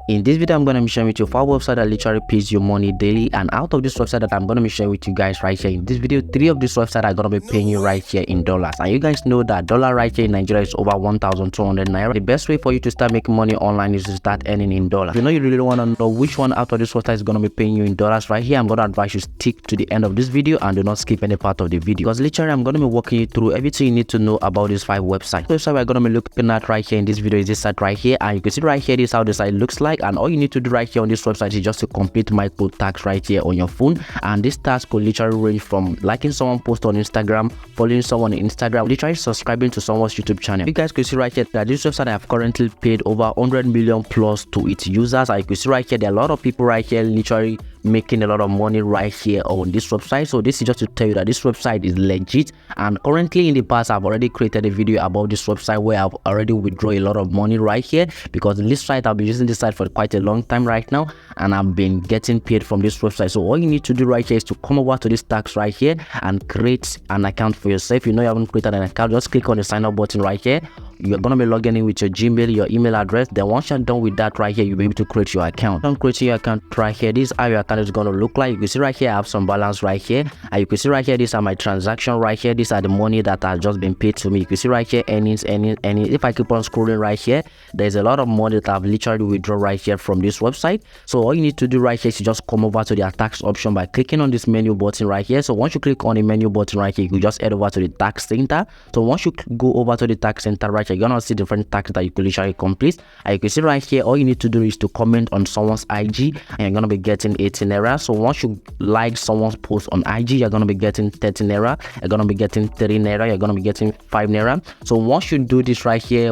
In this video, I'm going to be sharing with you 5 websites that literally pays you money daily, and out of this website that I'm going to be sharing with you guys right here in this video, 3 of these websites are going to be paying you right here in dollars. And you guys know that dollar right here in Nigeria is over 1,200 naira. The best way for you to start making money online is to start earning in dollars. If you know you really want to know which one out of this website is going to be paying you in dollars right here, I'm going to advise you stick to the end of this video and do not skip any part of the video, because literally I'm going to be walking you through everything you need to know about these 5 websites. The website we're going to be looking at right here in this video is this site right here, and you can see right here this is how the site looks like. And all you need to do right here on this website is just to complete micro tags right here on your phone, and this task could literally range from liking someone post on Instagram, following someone on Instagram, literally subscribing to someone's YouTube channel. You guys can see right here that this website have currently paid over 100 million plus to its users, and you can see right here there are a lot of people right here literally making a lot of money right here on this website. So this is just to tell you that this website is legit, and currently in the past I've already created a video about this website where I've already withdrawn a lot of money right here, because this site I've been using this site for quite a long time right now, and I've been getting paid from this website. So all you need to do right here is to come over to this tax right here and create an account for yourself. You know you haven't created an account, just click on the sign up button right here. You're gonna be logging in with your Gmail, your email address. Then once you're done with that right here, you'll be able to create your account. Once creating your account right here, this is how your account is gonna look like. You can see right here I have some balance right here, and you can see right here these are my transactions right here. These are the money that has just been paid to me. You can see right here earnings. If I keep on scrolling right here, there's a lot of money that I've literally withdrawn right here from this website. So all you need to do right here is to just come over to the tax option by clicking on this menu button right here. So once you click on the menu button right here, you can just head over to the tax center. So once you go over to the tax center right here, you're gonna see different tax that you could literally complete. And you can see right here all you need to do is to comment on someone's IG, and you're gonna be getting 18 naira. So once you like someone's post on IG, you're gonna be getting 13 naira, you're gonna be getting 30 naira, you're gonna be getting 5 naira. So once you do this right here,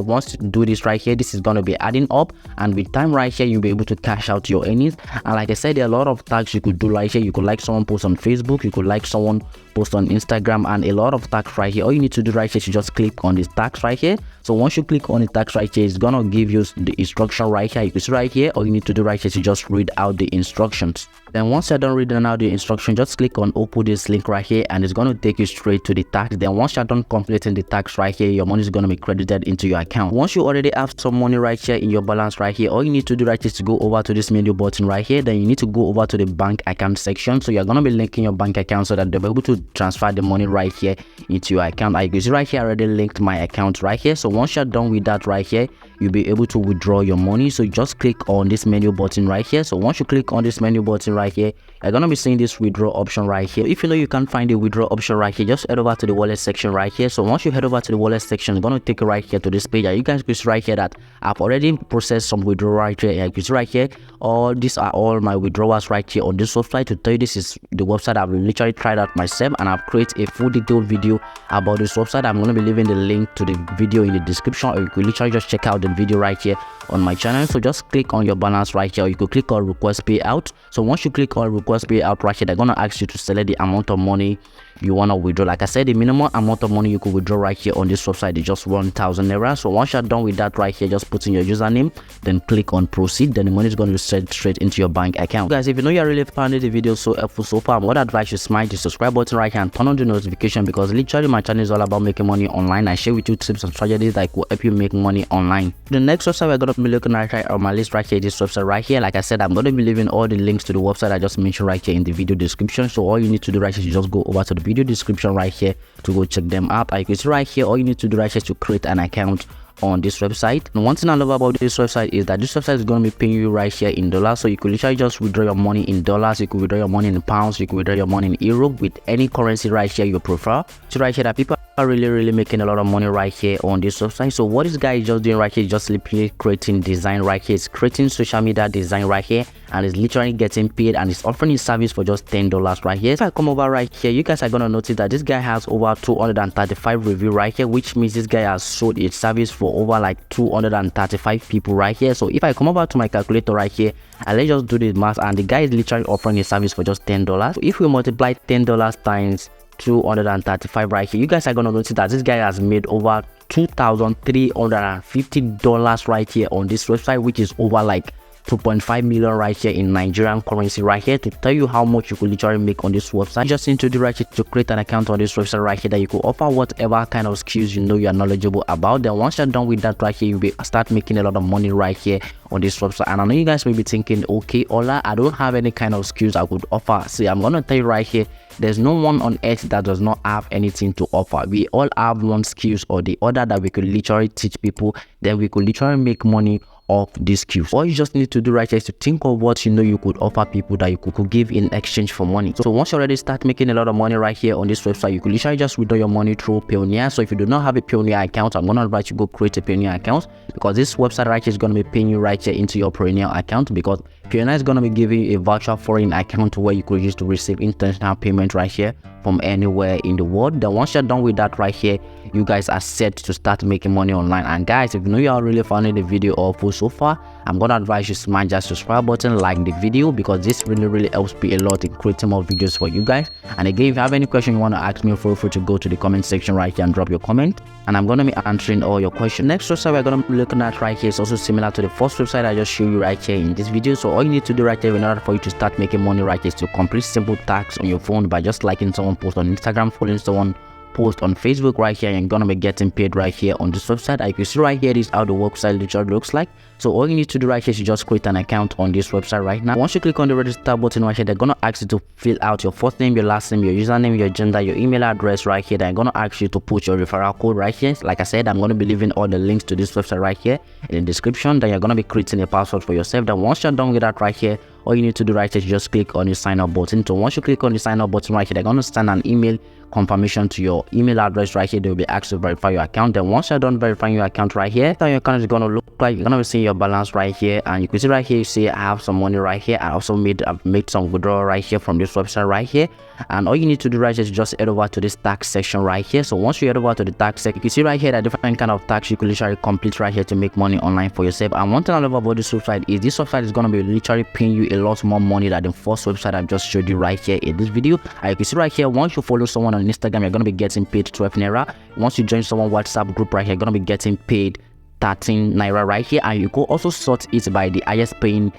this is gonna be adding up, and with time right here you'll be able to cash out your earnings. And like I said, there are a lot of tags you could do right here. You could like someone post on Facebook, you could like someone post on Instagram, and a lot of tags right here. All you need to do right here is to just click on this tags right here. So once you click on the tags right here, it's gonna give you the instruction right here. You can see right here all you need to do right here is to just read out the instructions. Then once you're done reading out the instruction, just click on open this link right here, and it's going to take you straight to the tax. Then once you're done completing the tax right here, your money is going to be credited into your account. Once you already have some money right here in your balance right here, all you need to do right here is to go over to this menu button right here. Then you need to go over to the bank account section. So you're going to be linking your bank account so that they'll be able to transfer the money right here into your account. I can see right here I already linked my account right here. So once you're done with that right here, you'll be able to withdraw your money. So you just click on this menu button right here. So once you click on this menu button right here, you're gonna be seeing this withdraw option right here. If you know you can't find the withdraw option right here, just head over to the wallet section right here. So once you head over to the wallet section, it's gonna take you right here to this page, and you guys can see right here that I've already processed some withdrawal right here. You can see right here all these are all my withdrawals right here on this website. To tell you, this is the website I've literally tried out myself, and I've created a full detailed video about this website. I'm gonna be leaving the link to the video in the description, or you could literally just check out the video right here on my channel. So just click on your balance right here, or you could click on request payout. So once you click on request payout right here, they're gonna ask you to select the amount of money you want to withdraw. Like I said, the minimum amount of money you could withdraw right here on this website is just 1,000 naira. So once you're done with that right here, just put in your username, then click on proceed. Then the money is going to be sent straight into your bank account. Guys, if you know you really found the video so helpful so far, I would advise you smash the subscribe button right here and turn on the notification, because literally my channel is all about making money online. I share with you tips and strategies that will help you make money online. The next website we're going to be looking at right on my list right here, this website right here. Like I said, I'm going to be leaving all the links to the website I just mentioned right here in the video description. So all you need to do right here is just go over to the video description right here to go check them out. You can see right here all you need to do right here is to create an account on this website. And one thing I love about this website is that this website is going to be paying you right here in dollars. So you could literally just withdraw your money in dollars, you could withdraw your money in pounds, you could withdraw your money in euro, with any currency right here you prefer. So right here that people are really making a lot of money right here on this website. So what this guy is just doing right here is just literally creating design right here. It's creating social media design right here, and it's literally getting paid, and it's offering his service for just $10 right here. If I come over right here, you guys are gonna notice that this guy has over 235 review right here, which means this guy has sold his service for over like 235 people right here. So if I come over to my calculator right here, and let's just do the math, and the guy is literally offering his service for just $10. So if we multiply $10 times 235 right here, you guys are gonna notice that this guy has made over $2,350 right here on this website, which is over like 2.5 million right here in Nigerian currency right here. To tell you how much you could literally make on this website, you just need to do right here to create an account on this website right here that you could offer whatever kind of skills you know you are knowledgeable about. Then once you're done with that right here, you'll be start making a lot of money right here on this website. And I know you guys may be thinking, okay, Ola, I don't have any kind of skills I could offer. See, I'm gonna tell you right here, there's no one on earth that does not have anything to offer. We all have one skills or the other that we could literally teach people, then we could literally make money of these skills. All you just need to do right here is to think of what you know you could offer people that you could give in exchange for money. So once you already start making a lot of money right here on this website, you could literally just withdraw your money through Payoneer. So if you do not have a Payoneer account, I'm gonna advise you go create a Payoneer account, because this website right here is gonna be paying you right here into your Payoneer account, because Payoneer is gonna be giving you a virtual foreign account where you could use to receive international payment right here from anywhere in the world. Then once you're done with that right here, you guys are set to start making money online. And guys, if you know you are really finding the video awful so far, I'm gonna advise you smash that subscribe button, like the video, because this really helps me a lot in creating more videos for you guys. And again, if you have any question you want to ask me, feel free to go to the comment section right here and drop your comment, and I'm gonna be answering all your questions. Next website we're gonna be looking at right here is also similar to the first website I just showed you right here in this video. So all you need to do right here in order for you to start making money right here is to complete simple tasks on your phone by just liking someone post on Instagram, following someone post on Facebook right here, and you're gonna be getting paid right here on this website. As you can see right here, this is how the website literally looks like. So all you need to do right here is you just create an account on this website right now. Once you click on the register button right here, they're gonna ask you to fill out your first name, your last name, your username, your gender, your email address right here. They're gonna ask you to put your referral code right here. Like I said, I'm gonna be leaving all the links to this website right here in the description. Then you're gonna be creating a password for yourself. Then once you're done with that right here, all you need to do right here is just click on the sign up button. So once you click on the sign up button right here, they're gonna send an email confirmation to your email address right here. They will be asked to verify your account. Then once you're done verifying your account right here, how your account is gonna look like, you're gonna be seeing your balance right here, and you can see right here, you see I have some money right here. I've made some withdrawal right here from this website right here. And all you need to do right here is just head over to this tax section right here. So once you head over to the tax section, you can see right here that different kind of tax you could literally complete right here to make money online for yourself. And one thing I love about this website is this website is gonna be literally paying you a lot more money than the first website I've just showed you right here in this video. And you can see right here, once you follow someone on Instagram, you're gonna be getting paid 12 naira. Once you join someone WhatsApp group right here, you're gonna be getting paid 13 naira right here. And you could also sort it by the highest paying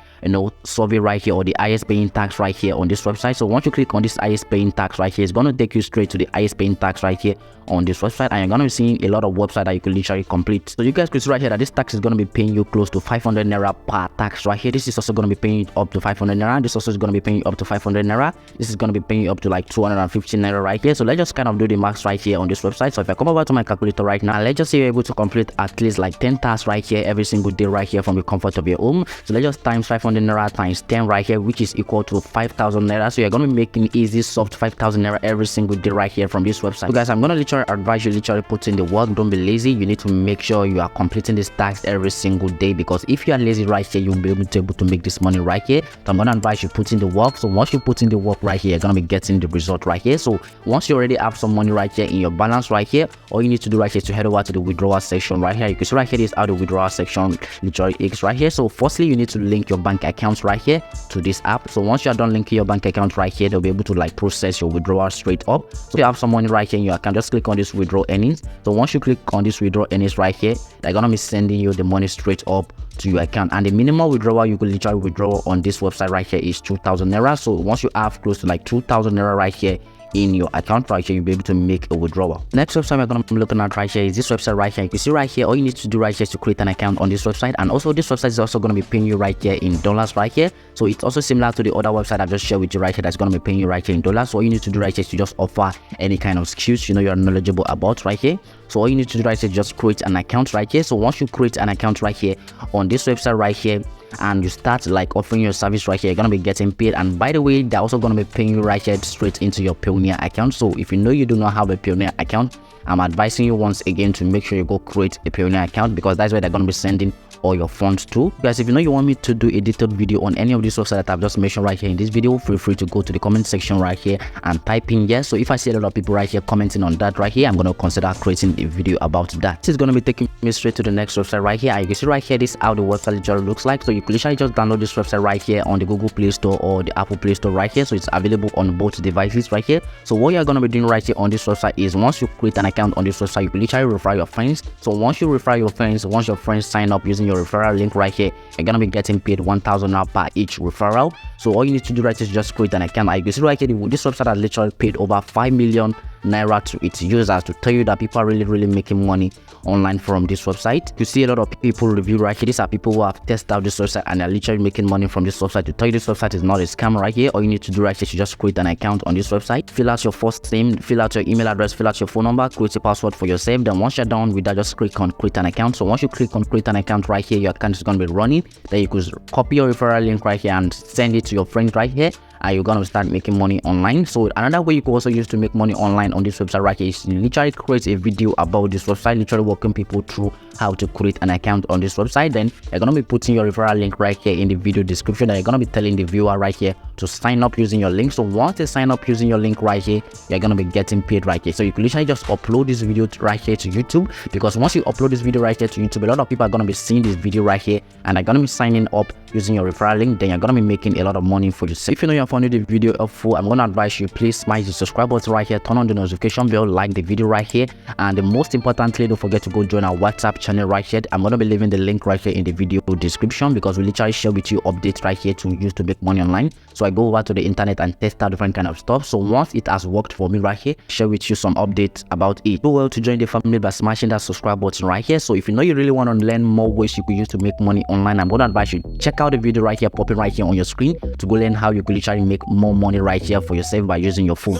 survey right here, or the highest paying tax right here on this website. So once you click on this highest paying tax right here, it's going to take you straight to the highest paying tax right here on this website, and you're going to be seeing a lot of websites that you can literally complete. So you guys can see right here that this tax is going to be paying you close to 500 naira per tax right here. This is also going to be paying you up to 500 naira. This also is going to be paying you up to 500 naira. This is going to be paying you up to like 250 naira right here. So let's just kind of do the max right here on this website. So if I come over to my calculator right now, let's just say you're able to complete at least like 10 tasks right here every single day right here from the comfort of your home. So let's just times 500 naira times 10 right here, which is equal to 5,000 naira. So you're going to be making easy soft 5,000 naira every single day right here from this website. So guys, I'm going to literally advise you literally put in the work. Don't be lazy. You need to make sure you are completing this task every single day, because if you are lazy right here, you'll be able to make this money right here. So I'm going to advise you put in the work. So once you put in the work right here, you're going to be getting the result right here. So once you already have some money right here in your balance right here, all you need to do right here is to head over to the withdrawal section right here. You can see right here is how the withdrawal section literally is right here. So firstly, you need to link your bank accounts right here to this app. So once you are done linking your bank account right here, they'll be able to like process your withdrawal straight up. So you have some money right here in your account, just click on this withdraw earnings. So once you click on this withdraw earnings right here, they're gonna be sending you the money straight up to your account. And the minimum withdrawal you could literally withdraw on this website right here is 2,000 naira. So once you have close to like 2,000 naira right here in your account right here, you'll be able to make a withdrawal. Next website we're going to be looking at right here is this website right here. You can see right here, all you need to do right here is to create an account on this website. And also this website is also going to be paying you right here in dollars right here. So it's also similar to the other website I've just shared with you right here that's going to be paying you right here in dollars. So all you need to do right here is to just offer any kind of skills you know you're knowledgeable about right here. So all you need to do right here is just create an account right here. So once you create an account right here on this website right here, and you start like offering your service right here, you're gonna be getting paid. And by the way, they're also gonna be paying you right here straight into your Payoneer account. So if you know you do not have a Payoneer account, I'm advising you once again to make sure you go create a Payoneer account, because that's where they're gonna be sending all your funds to. Guys, if you know you want me to do a detailed video on any of these websites that I've just mentioned right here in this video, feel free to go to the comment section right here and type in yes. So if I see a lot of people right here commenting on that right here, I'm going to consider creating a video about that. This is going to be taking me straight to the next website right here. You can see right here, this is how the website literally looks like. So you can literally just download this website right here on the Google Play Store or the Apple Play Store right here. So it's available on both devices right here. So what you're going to be doing right here on this website is, once you create an account on this website, you can literally refer your friends. So once you refer your friends, once your friends sign up using your your referral link right here, you're gonna be getting paid 1,000 naira per each referral. So all you need to do right is just create an account. You can see right here, this website has literally paid over 5 million naira to its users to tell you that people are really making money online from this website. You see a lot of people review right here. These are people who have tested out this website and are literally making money from this website. To tell you this website is not a scam right here, all you need to do right here is just create an account on this website, fill out your first name, fill out your email address, fill out your phone number, create a password for yourself. Then once you're done with that, just click on create an account. So once you click on create an account right here, your account is going to be running. Then you could copy your referral link right here and send it to your friends right here, and you're gonna start making money online. So another way you can also use to make money online on this website right here is you literally create a video about this website, literally walking people through how to create an account on this website. Then you're gonna be putting your referral link right here in the video description, and you're gonna be telling the viewer right here to sign up using your link. So once they sign up using your link right here, you're gonna be getting paid right here. So you can literally just upload this video right here to YouTube, because once you upload this video right here to YouTube, a lot of people are gonna be seeing this video right here and are gonna be signing up using your referral link. Then you're gonna be making a lot of money for yourself. If you know you're finding the video helpful, I'm gonna advise you, please smash the subscribe button right here, turn on the notification bell, like the video right here, and most importantly, don't forget to go join our WhatsApp channel right here. I'm gonna be leaving the link right here in the video description, because we literally share with you updates right here to use to make money online. So I go over to the internet and test out different kind of stuff. So once it has worked for me right here, share with you some updates about it. Do well to join the family by smashing that subscribe button right here. So if you know you really want to learn more ways you could use to make money online, I'm gonna advise you, check out the video right here popping right here on your screen to go learn how you could literally make more money right here for yourself by using your phone.